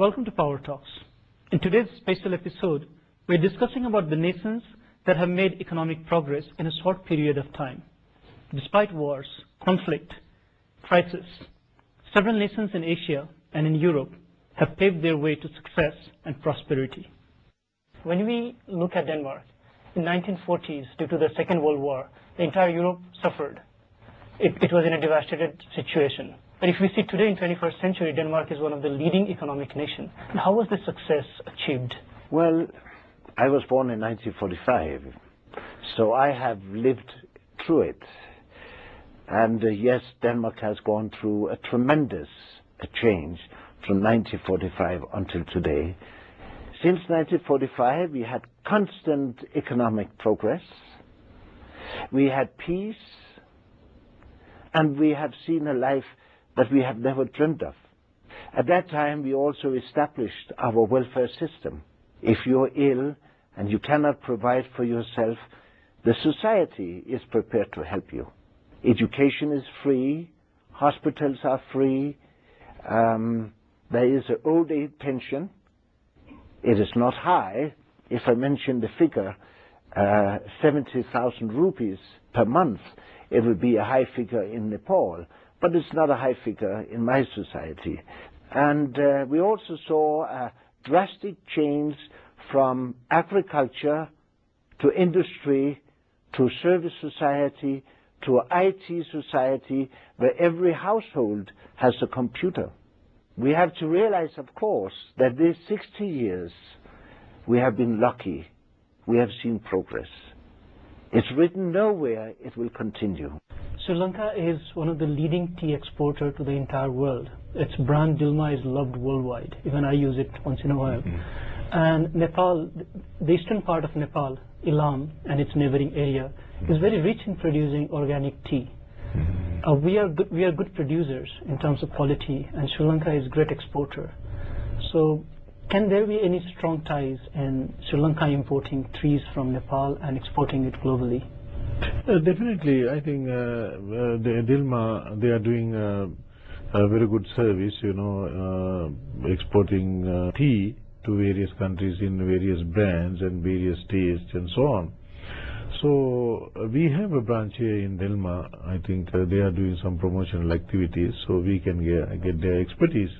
welcome to Power Talks. In today's special episode, we're discussing about the nations that have made economic progress in a short period of time. Despite wars, conflict, crisis, several nations in Asia and in Europe have paved their way to success and prosperity. When we look at Denmark, in the 1940s, due to the Second World War, the entire Europe suffered. It was in a devastated situation. But if we see today in 21st century, Denmark is one of the leading economic nations. And how was this success achieved? Well, I was born in 1945, so I have lived through it. And yes, Denmark has gone through a tremendous change from 1945 until today. Since 1945, we had constant economic progress. We had peace, and we have seen a life that we have never dreamed of. At that time, we also established our welfare system. If you're ill and you cannot provide for yourself, the society is prepared to help you. Education is free, hospitals are free, there is an old age pension. It is not high. If I mention the figure, 70,000 rupees per month, it would be a high figure in Nepal. But it's not a high figure in my society. And we also saw a drastic change from agriculture to industry to service society to IT society, where every household has a computer. We have to realize, of course, that these 60 years we have been lucky. We have seen progress. It's written nowhere it will continue. Sri Lanka is one of the leading tea exporter to the entire world. Its brand Dilma is loved worldwide. Even I use it once in a while. And Nepal, the eastern part of Nepal, Ilam and its neighboring area, is very rich in producing organic tea. We are good producers in terms of quality, and Sri Lanka is a great exporter. So can there be any strong ties in Sri Lanka importing trees from Nepal and exporting it globally? Definitely. I think the Dilma, they are doing a very good service, exporting tea to various countries in various brands and various tastes and so on. So we have a branch here in Dilma. I think they are doing some promotional activities, so we can get their expertise.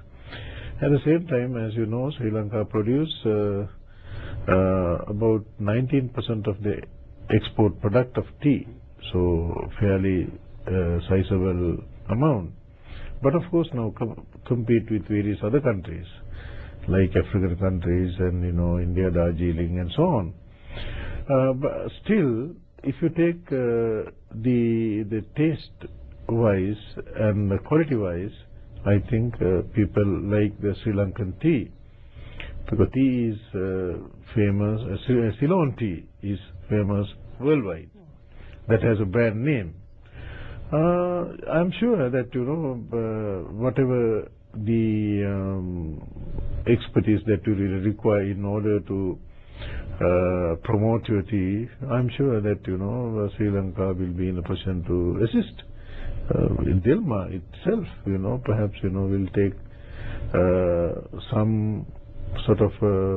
At the same time, as you know, Sri Lanka produce about 19% of the export product of tea, so fairly sizable amount. But of course now compete with various other countries like African countries and India, Darjeeling and so on. But still, if you take the taste wise and the quality wise, I think people like the Sri Lankan tea, because tea is famous. Ceylon tea is famous worldwide. That has a brand name. I'm sure that whatever the expertise that you really require in order to promote your tea, I'm sure that Sri Lanka will be in a position to assist. In Dilma itself, perhaps will take some sort of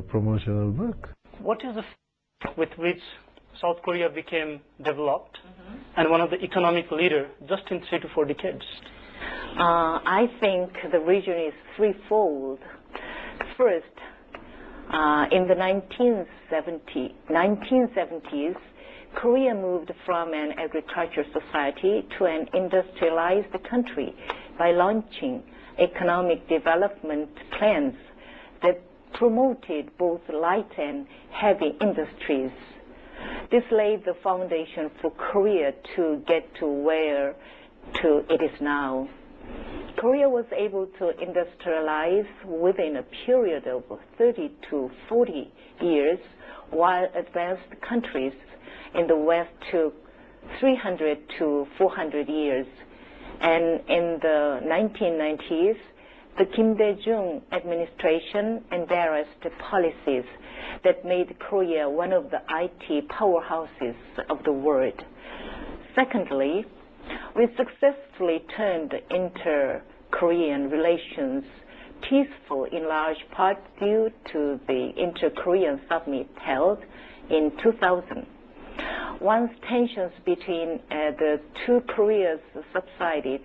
promotional work. What is the with which South Korea became developed and one of the economic leader just in 3 to 4 decades? I think the region is threefold. First, in the 1970s, Korea moved from an agricultural society to an industrialized country by launching economic development plans that promoted both light and heavy industries. This laid the foundation for Korea to get to where it is now. Korea was able to industrialize within a period of 30 to 40 years, while advanced countries in the West took 300 to 400 years. And in the 1990s, the Kim Dae-jung administration embarrassed policies that made Korea one of the IT powerhouses of the world. Secondly, we successfully turned inter-Korean relations peaceful in large part due to the Inter-Korean Summit held in 2000. Once tensions between the two Koreas subsided,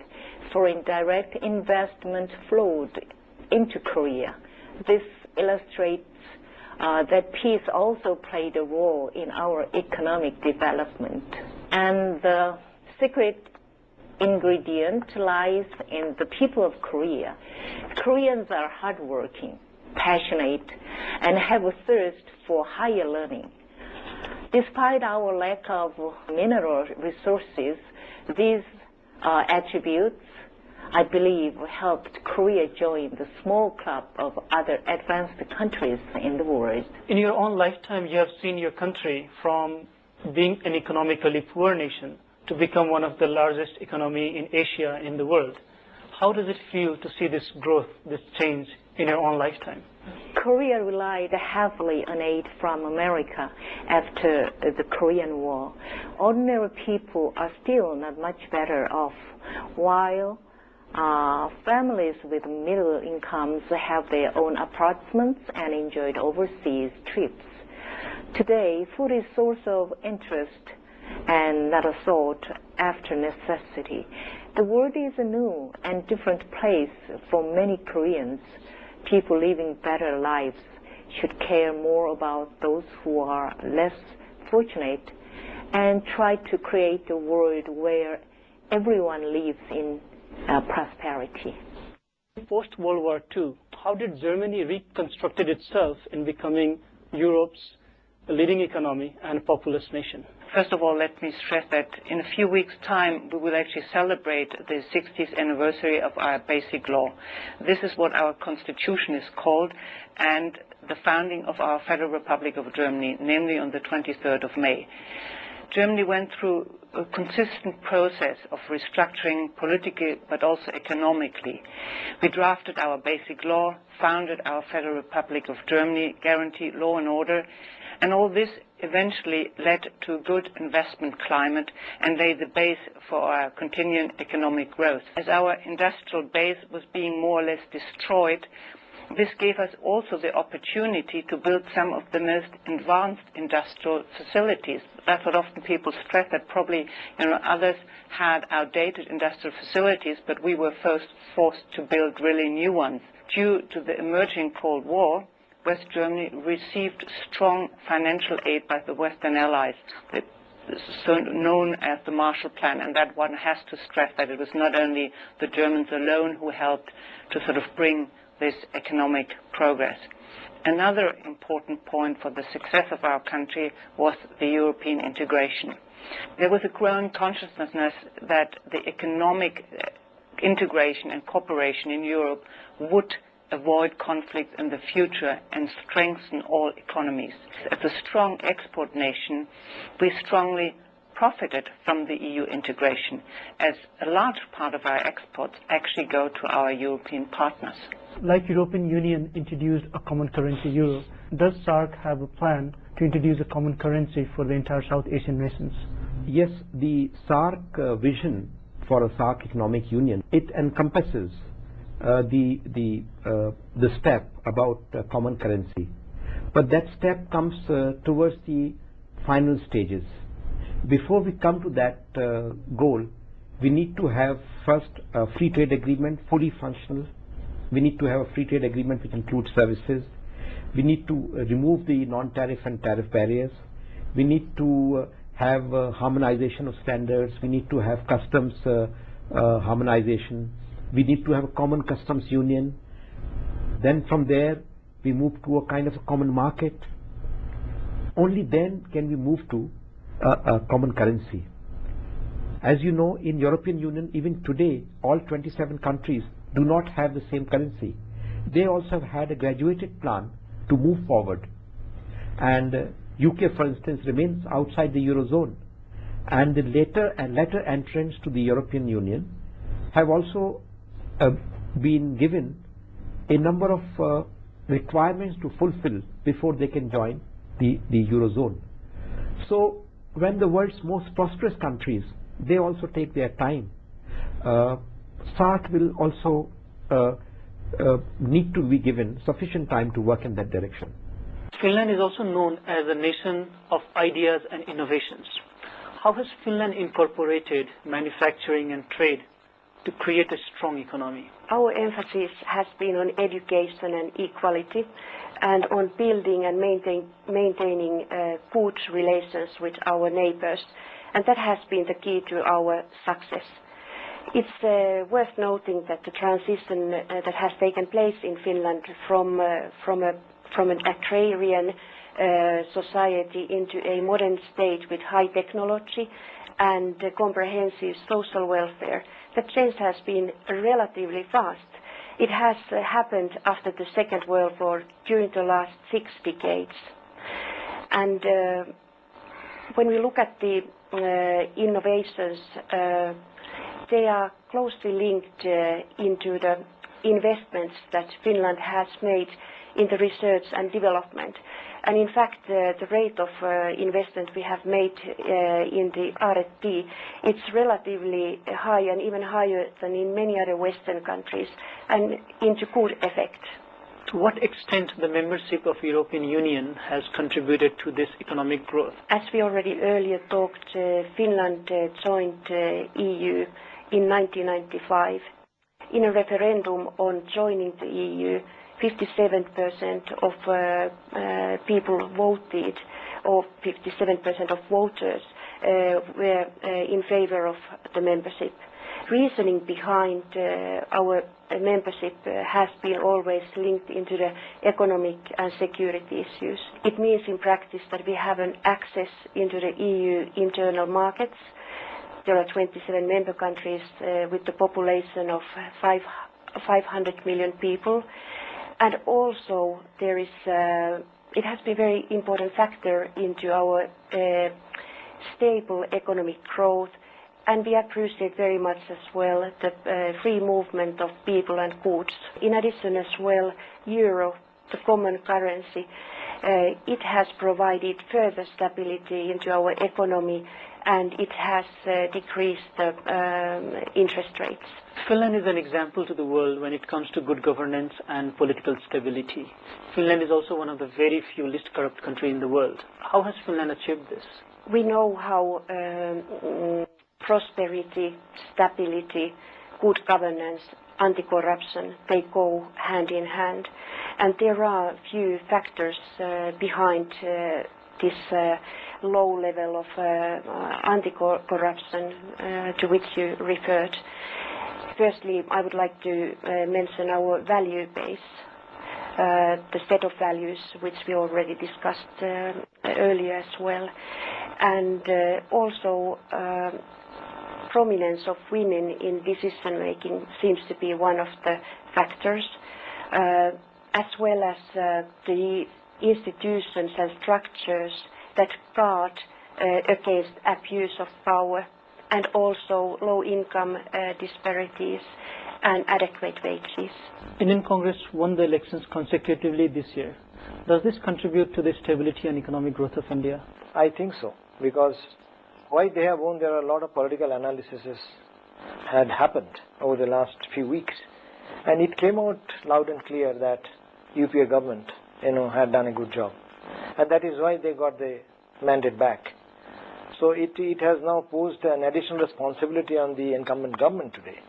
foreign direct investment flowed into Korea. This illustrates that peace also played a role in our economic development. And the secret ingredient lies in the people of Korea. Koreans are hardworking, passionate, and have a thirst for higher learning. Despite our lack of mineral resources, these attributes, I believe, helped Korea join the small club of other advanced countries in the world. In your own lifetime, you have seen your country from being an economically poor nation to become one of the largest economy in Asia and in the world. How does it feel to see this growth, this change in your own lifetime? Korea relied heavily on aid from America after the Korean War. Ordinary people are still not much better off, while families with middle incomes have their own apartments and enjoyed overseas trips. Today, food is a source of interest and not a sought after necessity. The world is a new and different place for many Koreans. People living better lives should care more about those who are less fortunate and try to create a world where everyone lives in prosperity. Post-World War II, how did Germany reconstruct itself in becoming Europe's leading economy and populous nation? First of all, let me stress that in a few weeks' time, we will actually celebrate the 60th anniversary of our basic law. This is what our constitution is called, and the founding of our Federal Republic of Germany, namely on the 23rd of May. Germany went through a consistent process of restructuring politically but also economically. We drafted our basic law, founded our Federal Republic of Germany, guaranteed law and order, and all this eventually led to a good investment climate and laid the base for our continuing economic growth. As our industrial base was being more or less destroyed, this gave us also the opportunity to build some of the most advanced industrial facilities. That's what often people stress, that probably others had outdated industrial facilities, but we were first forced to build really new ones. Due to the emerging Cold War, West Germany received strong financial aid by the Western Allies, so known as the Marshall Plan, and that one has to stress that it was not only the Germans alone who helped to sort of bring this economic progress. Another important point for the success of our country was the European integration. There was a growing consciousness that the economic integration and cooperation in Europe would avoid conflict in the future and strengthen all economies. As a strong export nation, we strongly profited from the EU integration, as a large part of our exports actually go to our European partners. Like European Union introduced a common currency, euro, does SAARC have a plan to introduce a common currency for the entire South Asian nations? Yes, the SAARC vision for a SAARC economic union, it encompasses the step about common currency, but that step comes towards the final stages. Before we come to that goal, we need to have first a free trade agreement fully functional. We need to have a free trade agreement which includes services. We need to remove the non-tariff and tariff barriers. We need to have harmonization of standards. We need to have customs harmonization. We need to have a common customs union. Then from there, we move to a kind of a common market. Only then can we move to a common currency. As you know, in European Union, even today, all 27 countries do not have the same currency. They also have had a graduated plan to move forward. And UK, for instance, remains outside the Eurozone. And the later entrants to the European Union have also been given a number of requirements to fulfill before they can join the Eurozone. So when the world's most prosperous countries, they also take their time. SAARC will also need to be given sufficient time to work in that direction. Finland is also known as a nation of ideas and innovations. How has Finland incorporated manufacturing and trade to create a strong economy? Our emphasis has been on education and equality and on building and maintaining good relations with our neighbors, and that has been the key to our success. It's worth noting that the transition that has taken place in Finland from an agrarian society into a modern state with high technology and comprehensive social welfare, the change has been relatively fast. It has happened after the Second World War during the last 6 decades. And when we look at the innovations, they are closely linked into the investments that Finland has made in the research and development. And in fact, the rate of investment we have made in the R&D, it's relatively high and even higher than in many other Western countries, and into good effect. To what extent the membership of European Union has contributed to this economic growth? As we already earlier talked, Finland joined EU in 1995. In a referendum on joining the EU, 57% of people voted, or 57% of voters were in favor of the membership. Reasoning behind our membership has been always linked into the economic and security issues. It means in practice that we have an access into the EU internal markets. There are 27 member countries with the population of 500 million people. And also there is, it has been a very important factor into our stable economic growth, and we appreciate very much as well the free movement of people and goods. In addition as well, euro, the common currency, it has provided further stability into our economy, and it has decreased the interest rates. Finland is an example to the world when it comes to good governance and political stability. Finland is also one of the very few least corrupt countries in the world. How has Finland achieved this? We know how prosperity, stability, good governance, anti-corruption, they go hand in hand. And there are a few factors behind this low level of anti-corruption to which you referred. Firstly, I would like to mention our value base, the set of values which we already discussed earlier as well, and also prominence of women in decision making seems to be one of the factors, as well as the institutions and structures that guard against abuse of power, and also low income disparities and adequate wages. Indian Congress won the elections consecutively this year. Does this contribute to the stability and economic growth of India? I think so, because why they have won, there are a lot of political analyses had happened over the last few weeks, and it came out loud and clear that UPA government, had done a good job, and that is why they got the mandate back. So it has now posed an additional responsibility on the incumbent government today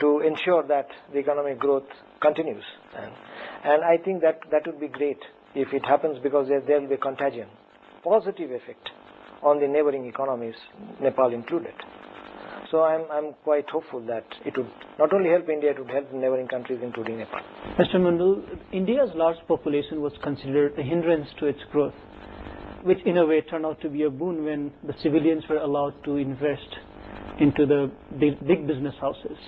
to ensure that the economic growth continues, and I think that would be great if it happens, because there will be a contagion, positive effect on the neighboring economies, Nepal included. So I'm quite hopeful that it would not only help India, it would help the neighboring countries, including Nepal. Mr. Mandal, India's large population was considered a hindrance to its growth, which in a way turned out to be a boon when the civilians were allowed to invest into the big business houses.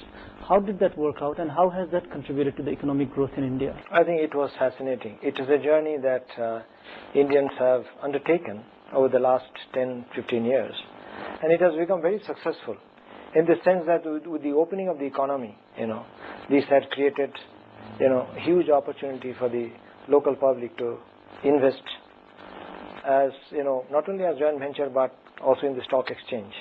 How did that work out, and how has that contributed to the economic growth in India? I think it was fascinating. It is a journey that Indians have undertaken over the last 10-15 years, and it has become very successful in the sense that with the opening of the economy, this had created huge opportunity for the local public to invest, as not only as joint venture but also in the stock exchange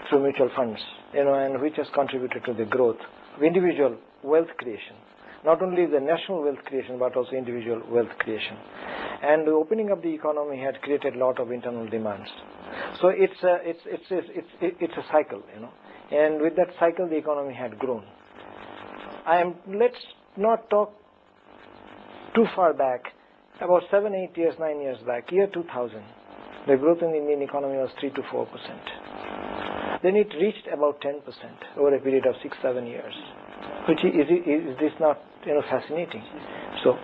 through mutual funds, and which has contributed to the growth of individual wealth creation. not only the national wealth creation but also individual wealth creation. And the opening of the economy had created a lot of internal demands. So it's a cycle, you know. And with that cycle, the economy had grown. Let's not talk too far back. About 7, 8 years, 9 years back, year 2000, the growth in the Indian economy was 3 to 4%. Then it reached about 10% over a period of 6, 7 years. Which is this not, you know, fascinating? So,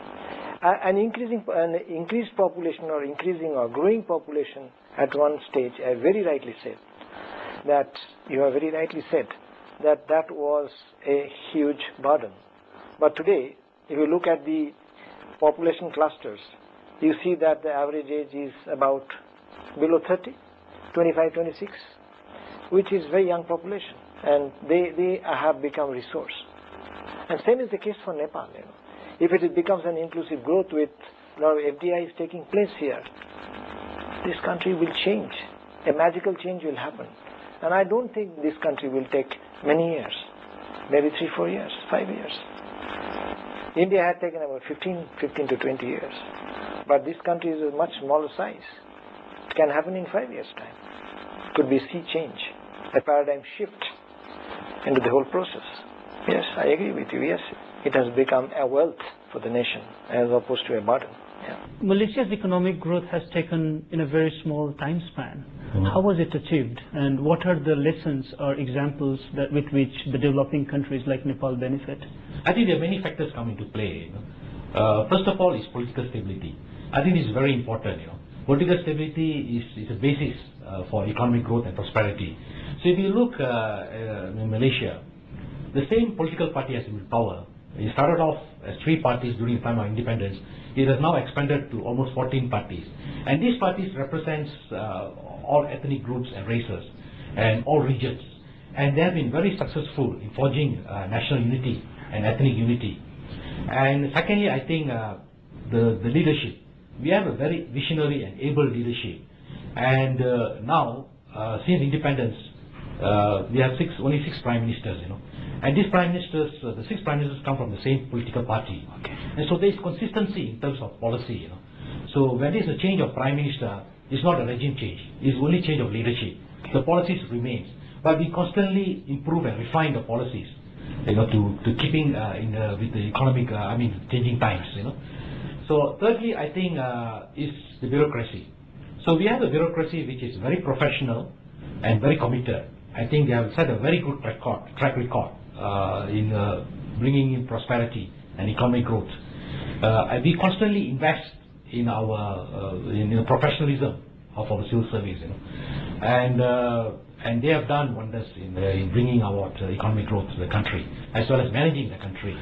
an increased population or increasing or growing population at one stage, I very rightly said that you have very rightly said that that was a huge burden. But today, if you look at the population clusters, you see that the average age is about below 30, 25, 26, which is very young population, and they have become resource. And same is the case for Nepal. You know. If it becomes an inclusive growth with a lot of FDI is taking place here, this country will change. A magical change will happen. And I don't think this country will take many years, maybe 3, 4 years, 5 years. India had taken about 15 to 20 years. But this country is a much smaller size. It can happen in 5 years' time. Could be a sea change, a paradigm shift into the whole process. Yes, I agree with you. Yes, it has become a wealth for the nation as opposed to a burden. Yeah. Malaysia's economic growth has taken in a very small time span. How was it achieved, and what are the lessons or examples with which the developing countries like Nepal benefit? I think there are many factors come into play. First of all is political stability. I think this is very important. Political stability is a basis for economic growth and prosperity. So if you look in Malaysia, the same political party has been in power. It started off as 3 parties during the time of independence. It has now expanded to almost 14 parties. And these parties represent all ethnic groups and races and all regions. And they have been very successful in forging national unity and ethnic unity. And secondly, I think the leadership. We have a very visionary and able leadership. And now, since independence, we have only six prime ministers, And these prime ministers, the 6 prime ministers come from the same political party. Okay. And so there is consistency in terms of policy, So when there is a change of prime minister, it's not a regime change. It's only change of leadership. Okay. The policies remains. But we constantly improve and refine the policies, to keeping with the economic, changing times, So thirdly, I think is the bureaucracy. So we have a bureaucracy which is very professional and very committed. I think they have set a very good track record in bringing in prosperity and economic growth. We constantly invest in our in the professionalism of our civil service, and they have done wonders in bringing about economic growth to the country as well as managing the country.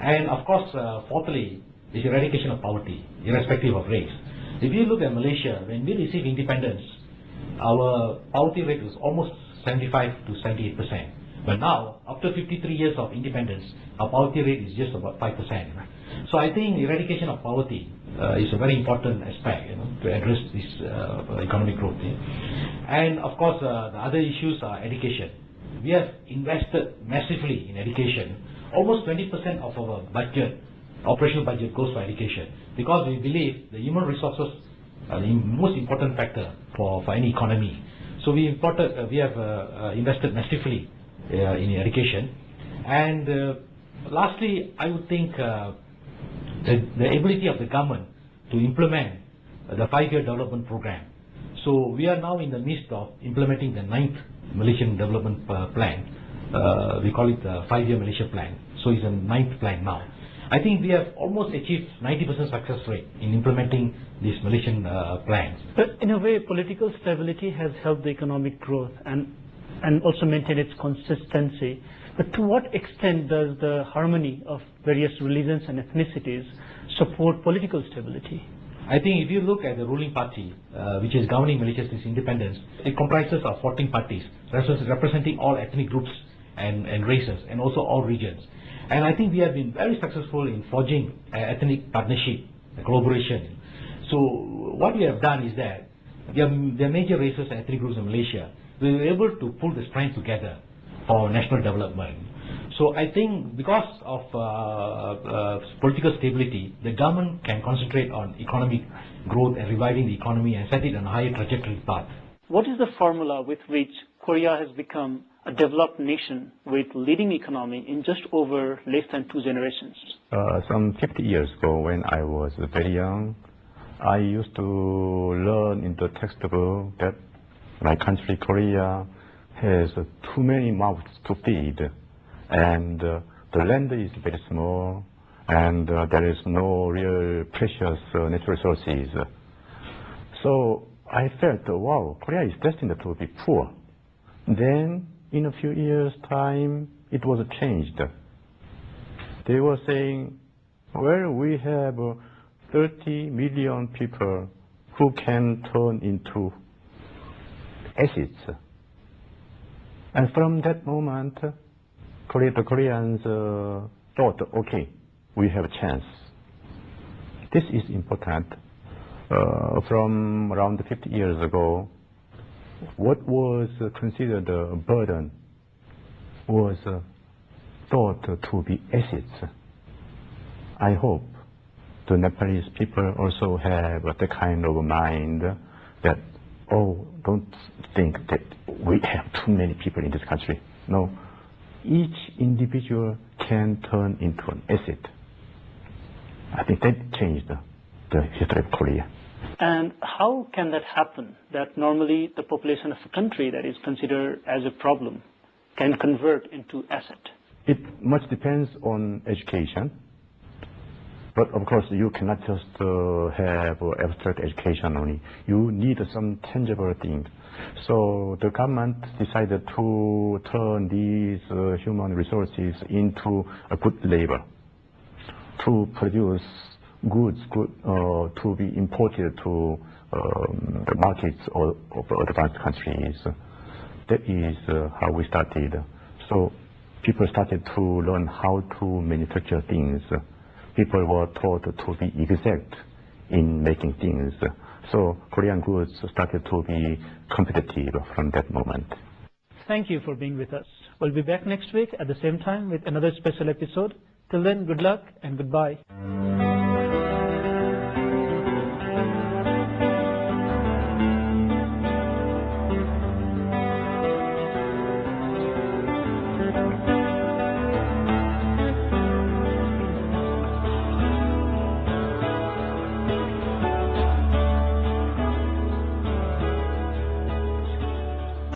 And of course, fourthly, is eradication of poverty, irrespective of race. If you look at Malaysia, when we received independence, our poverty rate was almost 75 to 78%. But now, after 53 years of independence, our poverty rate is just about 5%. So I think eradication of poverty is a very important aspect, to address this economic growth. And of course, the other issues are education. We have invested massively in education. Almost 20% of our budget, operational budget, goes for education, because we believe the human resources are the most important factor for any economy. So we have invested massively in education. And lastly, I would think the ability of the government to implement the 5-year development program. So we are now in the midst of implementing the 9th Malaysian Development Plan. We call it the 5-year Malaysia Plan. So it's a 9th plan now. I think we have almost achieved 90% success rate in implementing these Malaysian plans. But in a way, political stability has helped the economic growth and also maintain its consistency. But to what extent does the harmony of various religions and ethnicities support political stability? I think if you look at the ruling party, which is governing Malaysia since independence, it comprises of 14 parties, representing all ethnic groups and races, and also all regions. And I think we have been very successful in forging ethnic partnership, collaboration. So what we have done is that there are major races and ethnic groups in Malaysia. We were able to pull the strength together for national development. So I think because of political stability, the government can concentrate on economic growth and reviving the economy and set it on a higher trajectory path. What is the formula with which Korea has become a developed nation with leading economy in just over less than 2 generations? Some 50 years ago, when I was very young, I used to learn in the textbook that my country, Korea, has too many mouths to feed, and the land is very small, and there is no real precious natural resources. So I felt, wow, Korea is destined to be poor. Then, in a few years' time, it was changed. They were saying, well, we have 30 million people who can turn into acids. And from that moment, the Koreans thought, okay, we have a chance. This is important. From around 50 years ago, what was considered a burden was thought to be acids. I hope the Nepalese people also have the kind of mind that, oh, don't think that we have too many people in this country. No, each individual can turn into an acid. I think that changed the history of Korea. And how can that happen, that normally the population of a country that is considered as a problem can convert into asset? It much depends on education. But of course, you cannot just have abstract education only. You need some tangible things. So the government decided to turn these human resources into a good labor, to produce goods to be imported to the markets of advanced countries. That is how we started. So people started to learn how to manufacture things. People were taught to be exact in making things. So Korean goods started to be competitive from that moment. Thank you for being with us. We'll be back next week at the same time with another special episode. Till then, good luck and goodbye.